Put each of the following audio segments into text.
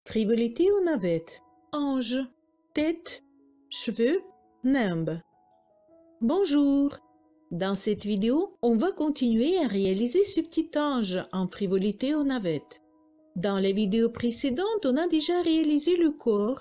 Frivolité aux navettes. Ange, tête, cheveux, nimbe. Bonjour. Dans cette vidéo, on va continuer à réaliser ce petit ange en frivolité aux navettes. Dans les vidéos précédentes, on a déjà réalisé le corps.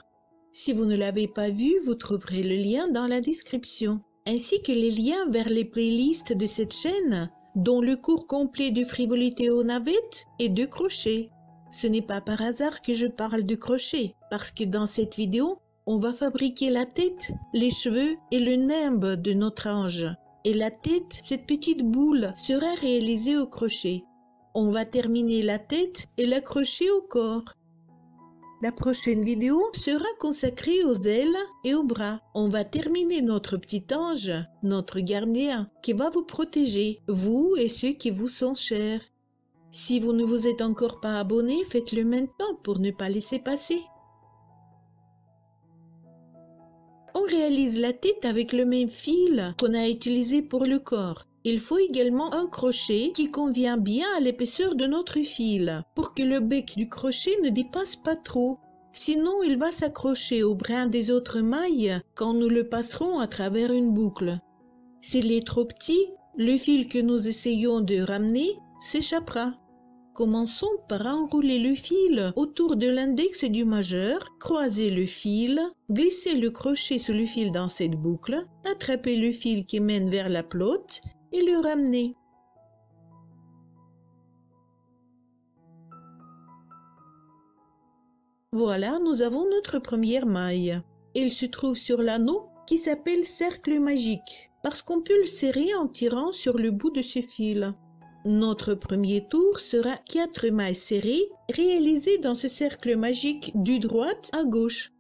Si vous ne l'avez pas vu, vous trouverez le lien dans la description, ainsi que les liens vers les playlists de cette chaîne, dont le cours complet de frivolité aux navettes et de crochet. Ce n'est pas par hasard que je parle de crochet, parce que dans cette vidéo, on va fabriquer la tête, les cheveux et le nimbe de notre ange. Et la tête, cette petite boule, sera réalisée au crochet. On va terminer la tête et l'accrocher au corps. La prochaine vidéo sera consacrée aux ailes et aux bras. On va terminer notre petit ange, notre gardien, qui va vous protéger, vous et ceux qui vous sont chers. Si vous ne vous êtes encore pas abonné, faites-le maintenant pour ne pas laisser passer. On réalise la tête avec le même fil qu'on a utilisé pour le corps. Il faut également un crochet qui convient bien à l'épaisseur de notre fil pour que le bec du crochet ne dépasse pas trop. Sinon, il va s'accrocher au brin des autres mailles quand nous le passerons à travers une boucle. S'il est trop petit, le fil que nous essayons de ramener s'échappera. Commençons par enrouler le fil autour de l'index du majeur, croiser le fil, glisser le crochet sous le fil dans cette boucle, attraper le fil qui mène vers la pelote et le ramener. Voilà, nous avons notre première maille. Elle se trouve sur l'anneau qui s'appelle cercle magique, parce qu'on peut le serrer en tirant sur le bout de ce fil. Notre premier tour sera 4 mailles serrées réalisées dans ce cercle magique du droite à gauche.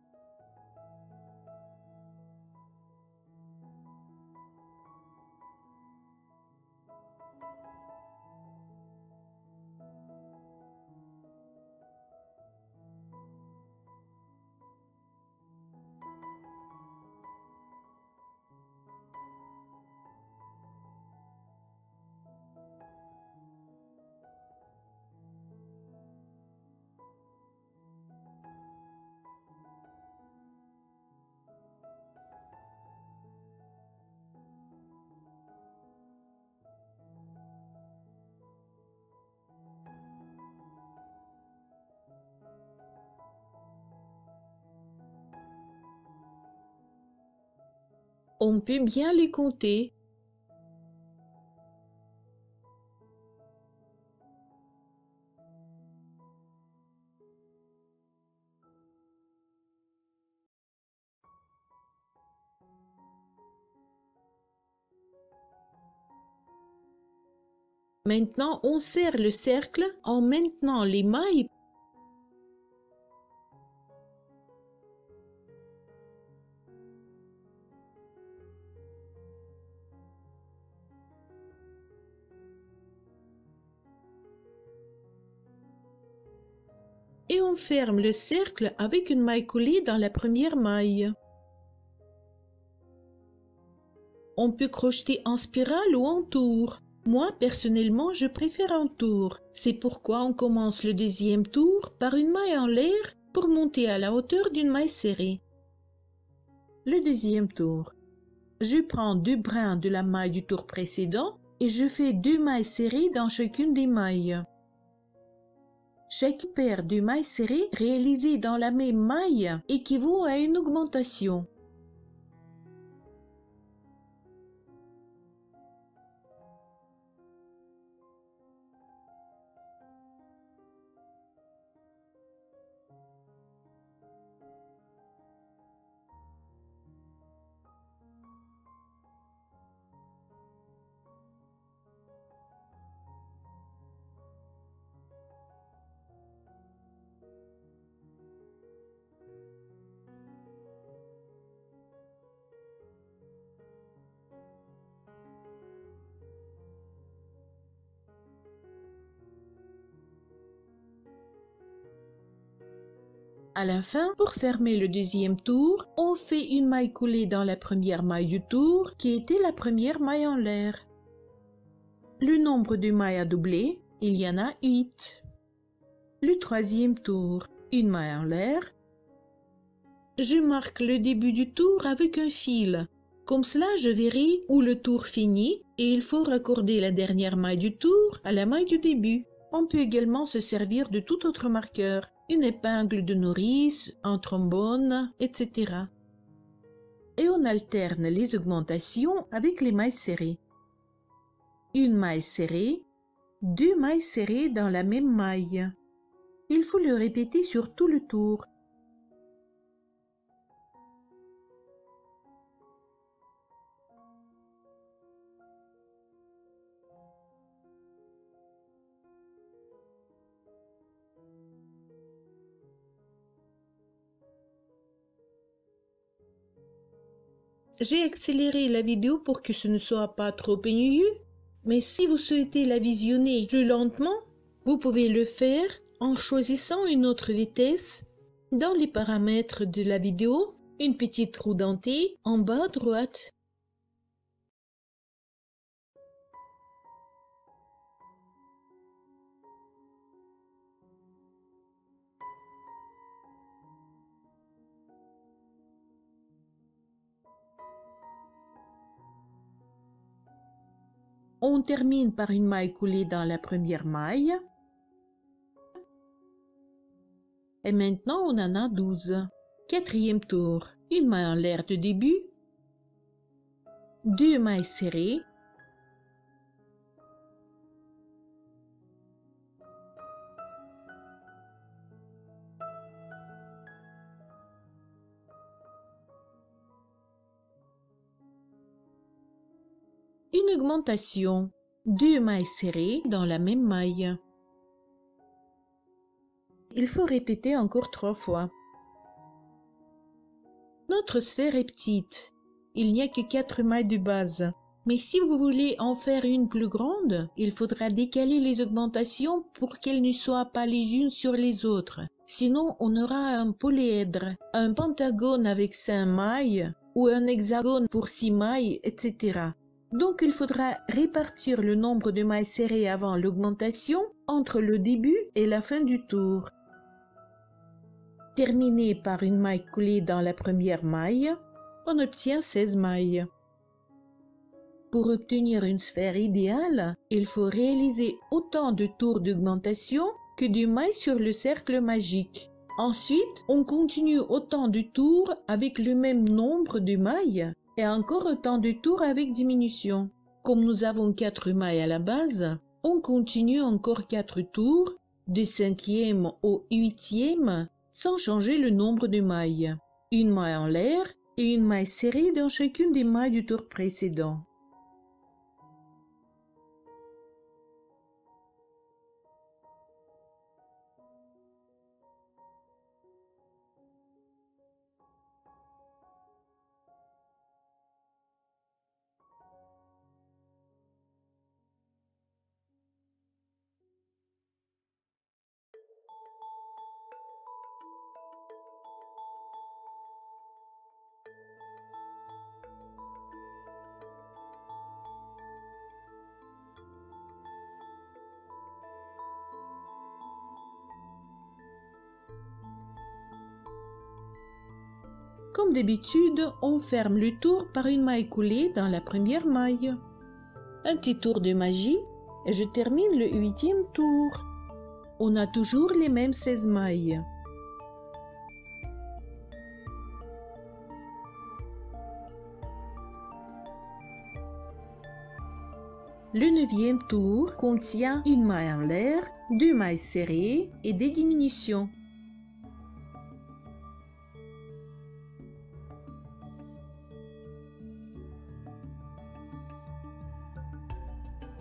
On peut bien les compter. Maintenant, on serre le cercle en maintenant les mailles. Et on ferme le cercle avec une maille coulée dans la première maille. On peut crocheter en spirale ou en tour. Moi, personnellement, je préfère en tour. C'est pourquoi on commence le deuxième tour par une maille en l'air pour monter à la hauteur d'une maille serrée. Le deuxième tour. Je prends 2 brins de la maille du tour précédent et je fais 2 mailles serrées dans chacune des mailles. Chaque paire de mailles serrées réalisée dans la même maille équivaut à une augmentation. À la fin, pour fermer le deuxième tour, on fait une maille coulée dans la première maille du tour, qui était la première maille en l'air. Le nombre de mailles à doubler, il y en a 8. Le troisième tour, une maille en l'air. Je marque le début du tour avec un fil. Comme cela, je verrai où le tour finit et il faut raccorder la dernière maille du tour à la maille du début. On peut également se servir de tout autre marqueur, une épingle de nourrice, un trombone, etc. Et on alterne les augmentations avec les mailles serrées. Une maille serrée, deux mailles serrées dans la même maille. Il faut le répéter sur tout le tour. J'ai accéléré la vidéo pour que ce ne soit pas trop ennuyeux, mais si vous souhaitez la visionner plus lentement, vous pouvez le faire en choisissant une autre vitesse. Dans les paramètres de la vidéo, une petite roue dentée en bas à droite. On termine par une maille coulée dans la première maille. Et maintenant, on en a 12. Quatrième tour, une maille en l'air de début, deux mailles serrées, une augmentation, deux mailles serrées dans la même maille. Il faut répéter encore 3 fois. Notre sphère est petite. Il n'y a que 4 mailles de base. Mais si vous voulez en faire une plus grande, il faudra décaler les augmentations pour qu'elles ne soient pas les unes sur les autres. Sinon, on aura un polyèdre, un pentagone avec 5 mailles ou un hexagone pour 6 mailles, etc. Donc il faudra répartir le nombre de mailles serrées avant l'augmentation entre le début et la fin du tour. Terminé par une maille coulée dans la première maille, on obtient 16 mailles. Pour obtenir une sphère idéale, il faut réaliser autant de tours d'augmentation que de mailles sur le cercle magique. Ensuite, on continue autant de tours avec le même nombre de mailles et encore autant de tours avec diminution. Comme nous avons 4 mailles à la base, on continue encore 4 tours, du 5e au 8e, sans changer le nombre de mailles. Une maille en l'air et une maille serrée dans chacune des mailles du tour précédent. Comme d'habitude, on ferme le tour par une maille coulée dans la première maille. Un petit tour de magie et je termine le 8e tour. On a toujours les mêmes 16 mailles. Le 9e tour contient une maille en l'air, 2 mailles serrées et des diminutions.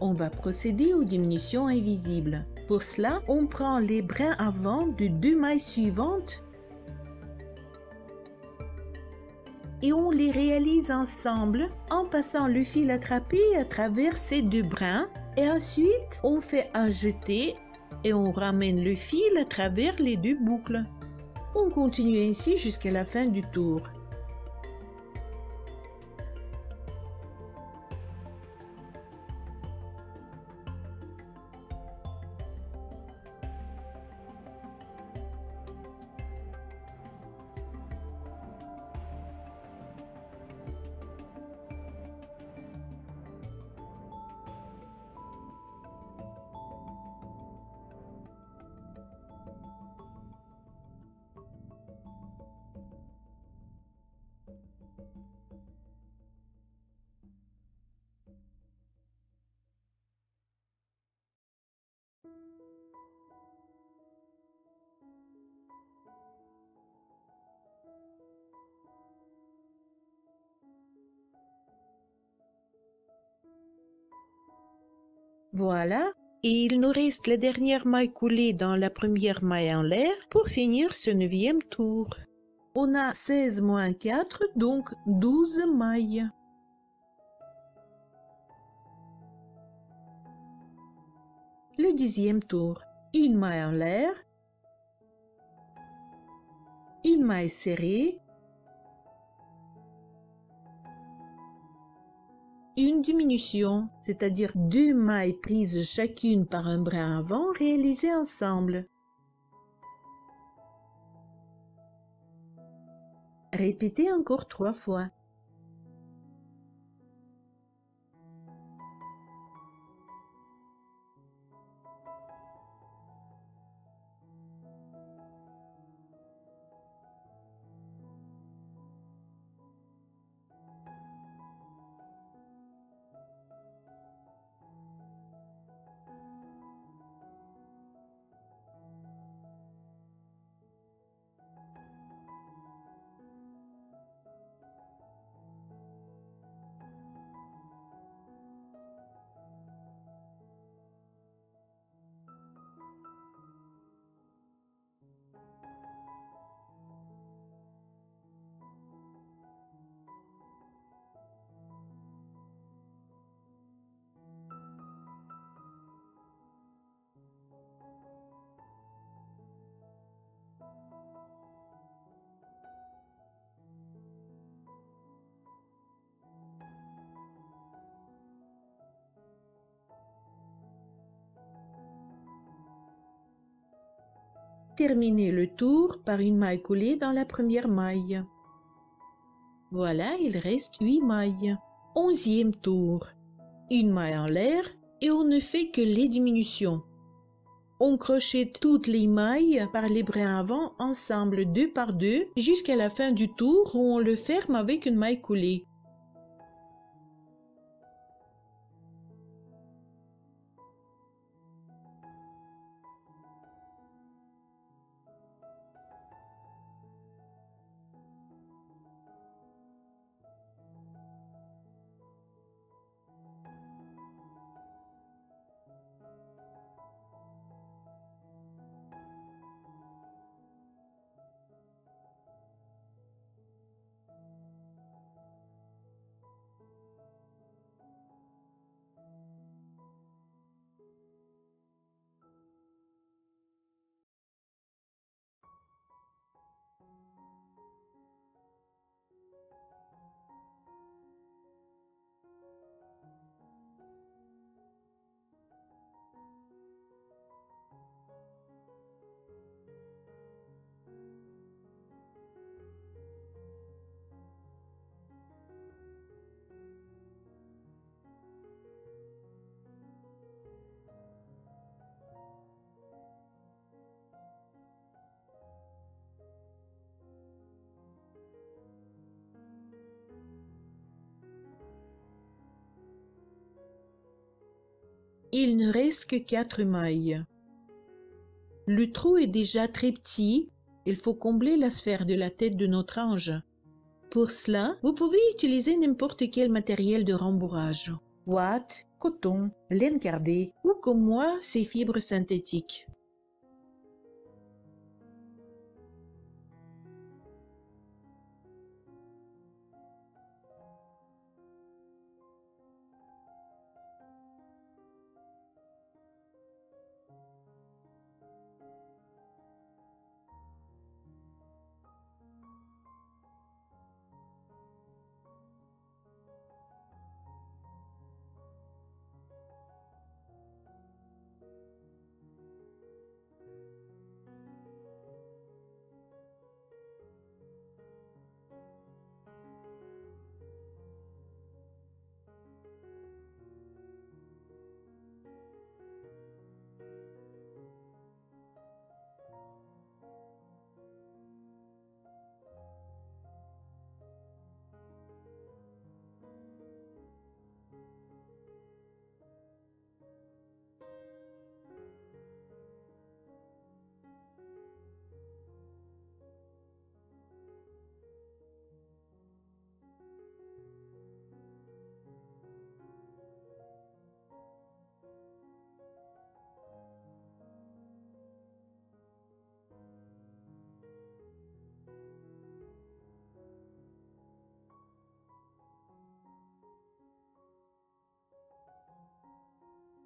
On va procéder aux diminutions invisibles. Pour cela, on prend les brins avant de 2 mailles suivantes et on les réalise ensemble en passant le fil attrapé à travers ces 2 brins et ensuite on fait un jeté et on ramène le fil à travers les 2 boucles. On continue ainsi jusqu'à la fin du tour. Voilà, et il nous reste la dernière maille coulée dans la première maille en l'air pour finir ce 9e tour. On a 16 moins 4, donc 12 mailles. Le 10e tour, une maille en l'air, une maille serrée, une diminution, c'est-à-dire 2 mailles prises chacune par un brin avant réalisées ensemble. Répétez encore 3 fois. Terminez le tour par une maille coulée dans la première maille. Voilà, il reste 8 mailles. 11e tour. Une maille en l'air et on ne fait que les diminutions. On crochette toutes les mailles par les brins avant ensemble 2 par 2 jusqu'à la fin du tour où on le ferme avec une maille coulée. Il ne reste que 4 mailles. Le trou est déjà très petit, il faut combler la sphère de la tête de notre ange. Pour cela, vous pouvez utiliser n'importe quel matériel de rembourrage. Ouate, coton, laine cardée ou comme moi, ces fibres synthétiques.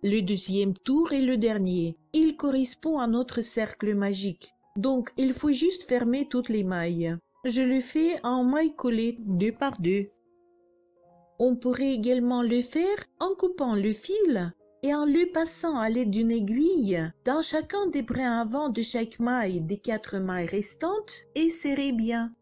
Le deuxième tour est le dernier. Il correspond à notre cercle magique. Donc, il faut juste fermer toutes les mailles. Je le fais en mailles collées 2 par 2. On pourrait également le faire en coupant le fil et en le passant à l'aide d'une aiguille dans chacun des brins avant de chaque maille des 4 mailles restantes et serrer bien.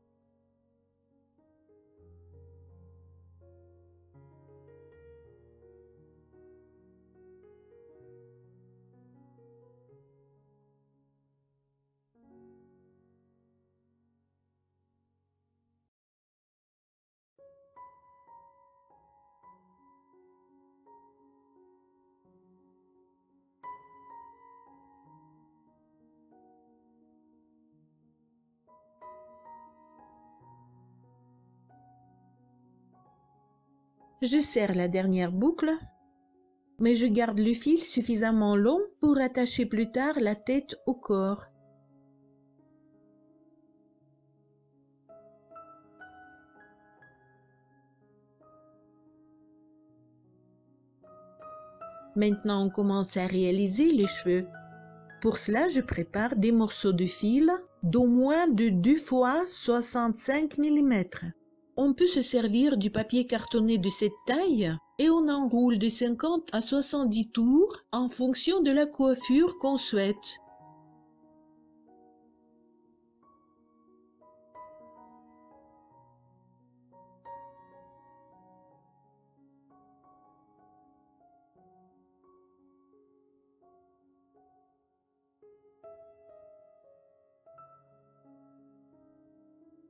Je serre la dernière boucle, mais je garde le fil suffisamment long pour attacher plus tard la tête au corps. Maintenant, on commence à réaliser les cheveux. Pour cela, je prépare des morceaux de fil d'au moins de 2 fois 65 mm. On peut se servir du papier cartonné de cette taille et on enroule de 50 à 70 tours en fonction de la coiffure qu'on souhaite.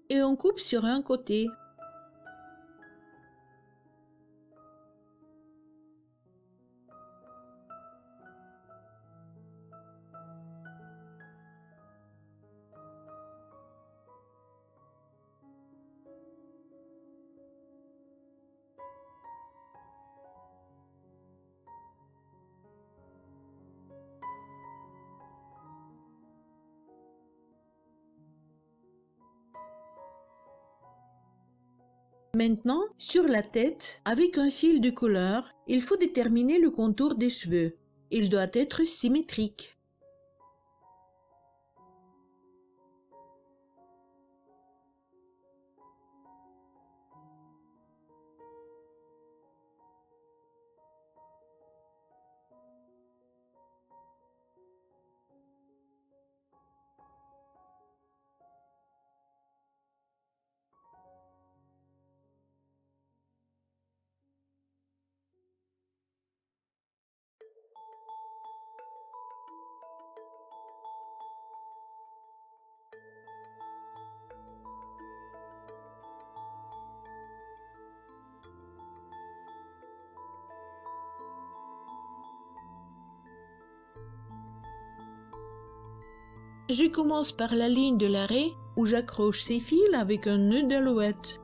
Et on coupe sur un côté. Maintenant, sur la tête, avec un fil de couleur, il faut déterminer le contour des cheveux. Il doit être symétrique. Je commence par la ligne de l'arrêt où j'accroche ces fils avec un nœud d'alouette.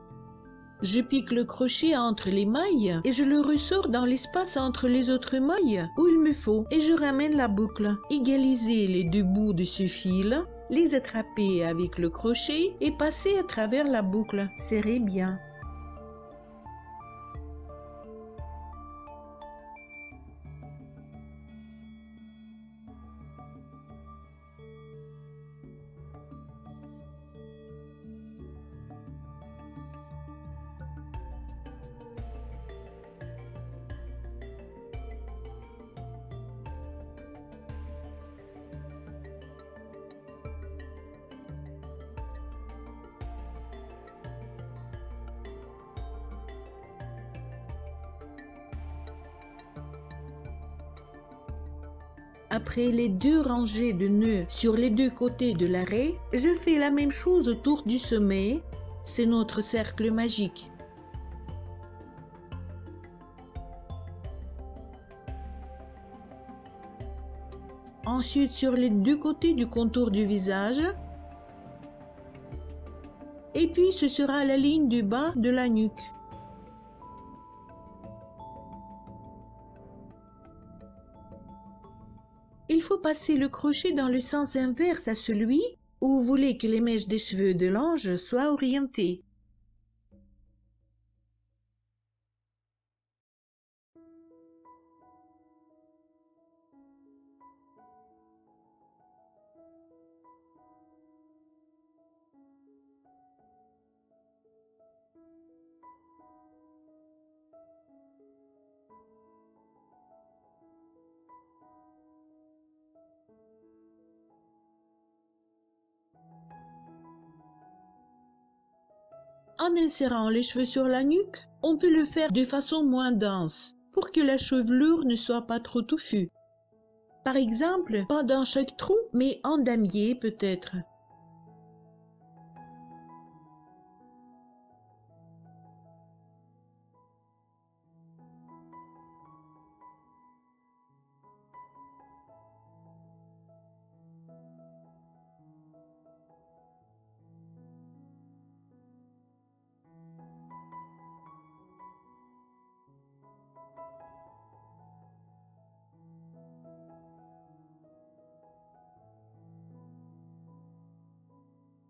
Je pique le crochet entre les mailles et je le ressors dans l'espace entre les autres mailles où il me faut et je ramène la boucle. Égaliser les 2 bouts de ce fil, les attraper avec le crochet et passer à travers la boucle. Serrez bien. Après les 2 rangées de nœuds sur les 2 côtés de l'arrêt, je fais la même chose autour du sommet. C'est notre cercle magique. Ensuite, sur les 2 côtés du contour du visage. Et puis, ce sera la ligne du bas de la nuque. Il faut passer le crochet dans le sens inverse à celui où vous voulez que les mèches des cheveux de l'ange soient orientées. En insérant les cheveux sur la nuque, on peut le faire de façon moins dense pour que la chevelure ne soit pas trop touffue. Par exemple, pas dans chaque trou, mais en damier peut-être.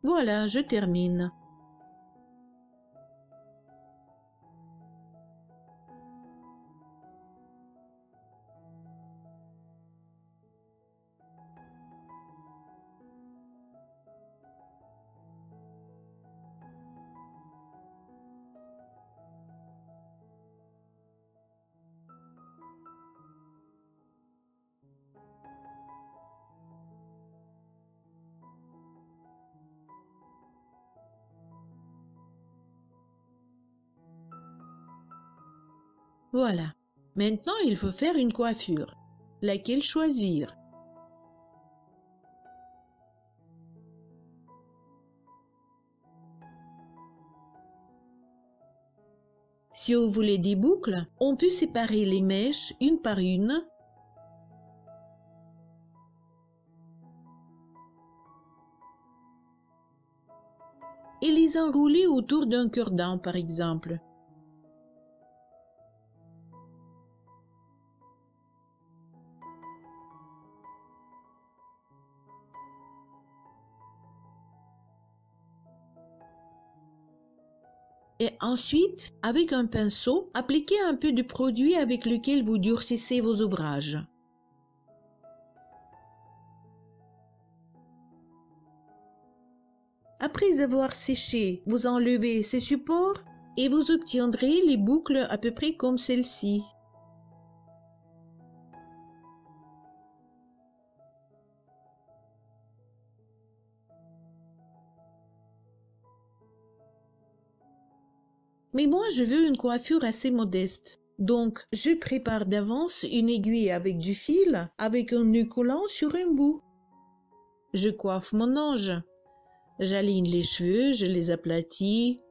Voilà, je termine. Voilà. Maintenant, il faut faire une coiffure. Laquelle choisir? Si vous voulez des boucles, on peut séparer les mèches une par une et les enrouler autour d'un cure-dent par exemple. Et ensuite, avec un pinceau, appliquez un peu de produit avec lequel vous durcissez vos ouvrages. Après avoir séché, vous enlevez ces supports et vous obtiendrez les boucles à peu près comme celle-ci. Mais moi, je veux une coiffure assez modeste. Donc, je prépare d'avance une aiguille avec du fil, avec un nœud collant sur un bout. Je coiffe mon ange. J'aligne les cheveux, je les aplatis.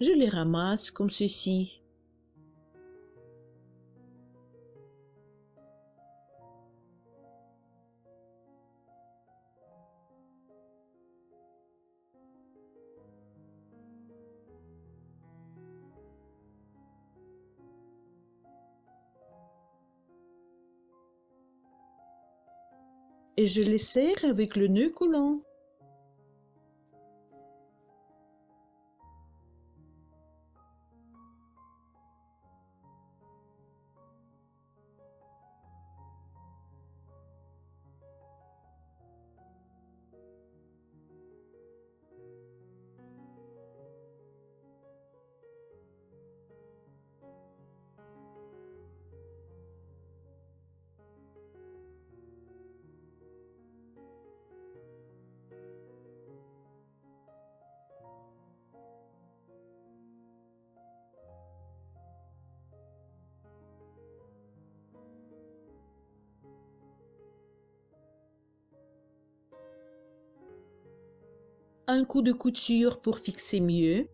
Je les ramasse comme ceci. Et je les serre avec le nœud collant. Un coup de couture pour fixer mieux.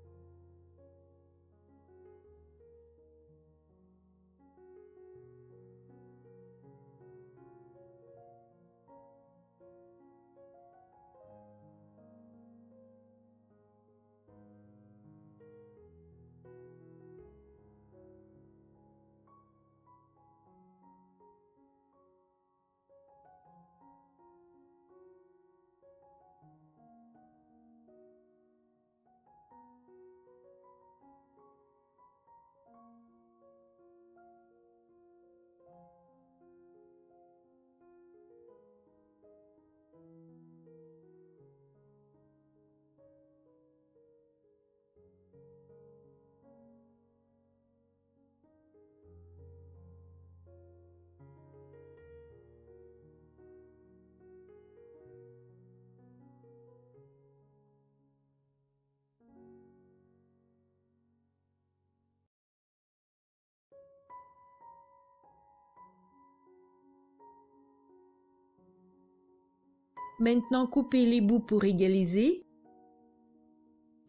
Maintenant, coupez les bouts pour égaliser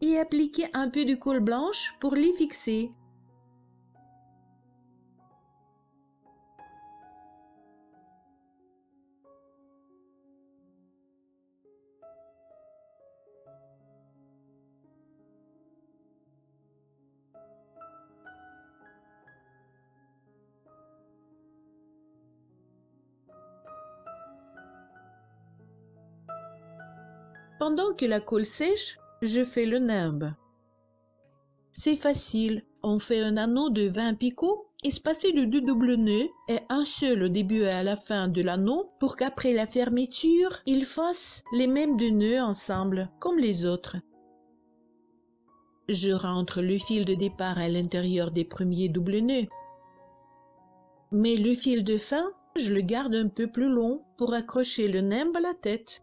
et appliquez un peu de colle blanche pour les fixer. Pendant que la colle sèche, je fais le nimbe. C'est facile, on fait un anneau de 20 picots espacé de 2 doubles nœuds et un seul au début et à la fin de l'anneau pour qu'après la fermeture, ils fassent les mêmes deux nœuds ensemble comme les autres. Je rentre le fil de départ à l'intérieur des premiers doubles nœuds. Mais le fil de fin, je le garde un peu plus long pour accrocher le nimbe à la tête.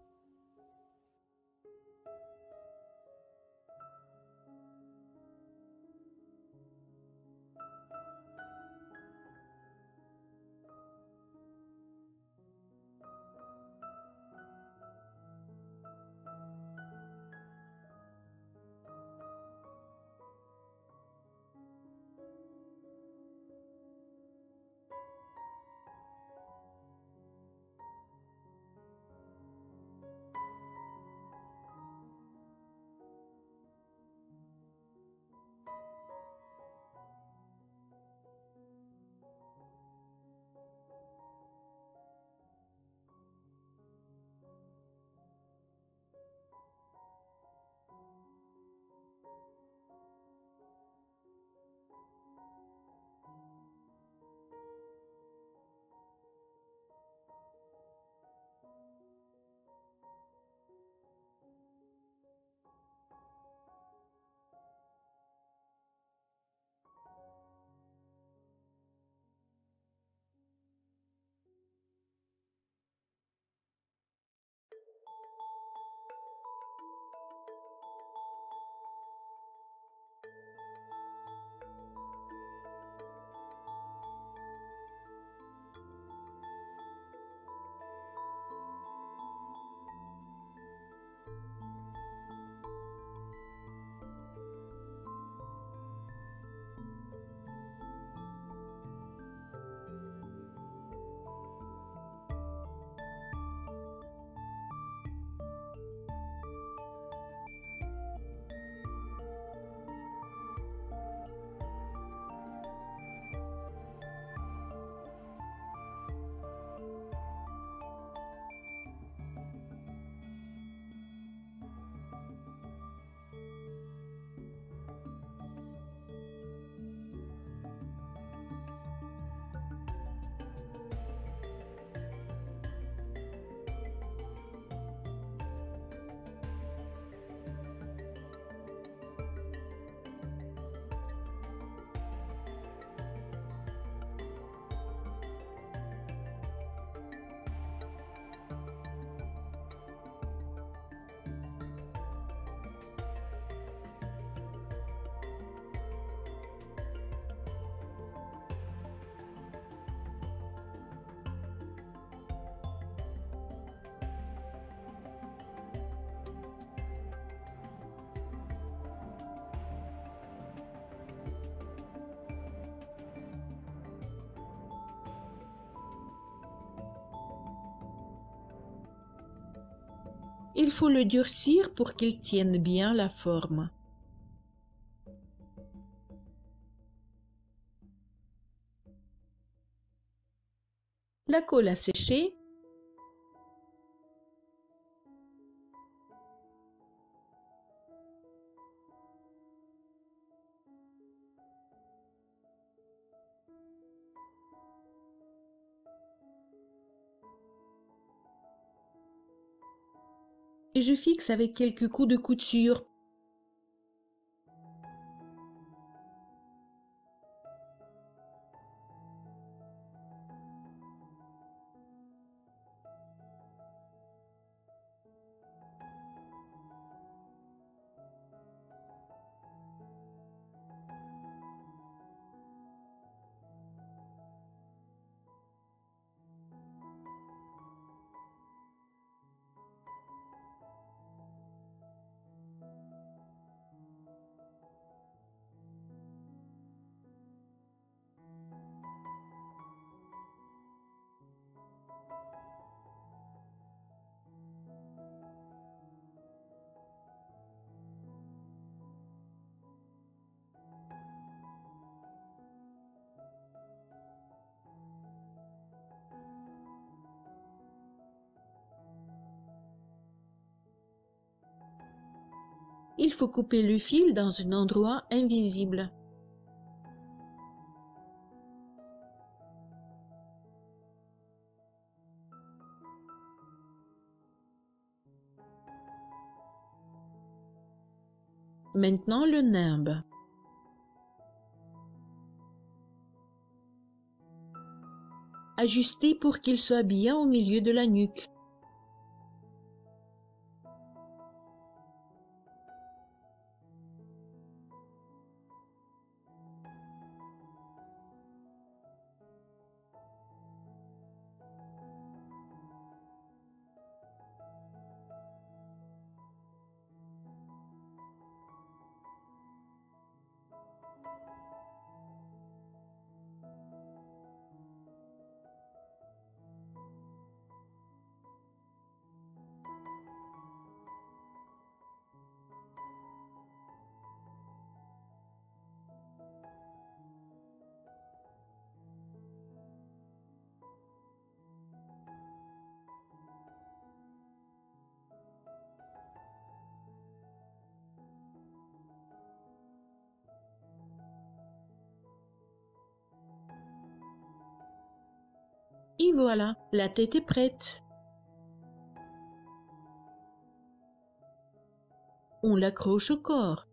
Il faut le durcir pour qu'il tienne bien la forme. La colle a séché. Et je fixe avec quelques coups de couture. Il faut couper le fil dans un endroit invisible. Maintenant le nimbe. Ajustez pour qu'il soit bien au milieu de la nuque. Et voilà, la tête est prête. On l'accroche au corps.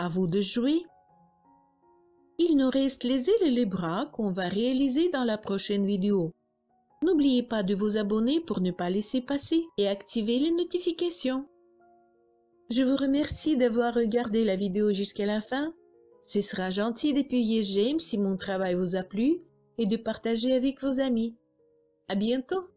À vous de jouer. Il nous reste les ailes et les bras qu'on va réaliser dans la prochaine vidéo. N'oubliez pas de vous abonner pour ne pas laisser passer et activer les notifications. Je vous remercie d'avoir regardé la vidéo jusqu'à la fin. Ce sera gentil d'appuyer j'aime si mon travail vous a plu et de partager avec vos amis. À bientôt!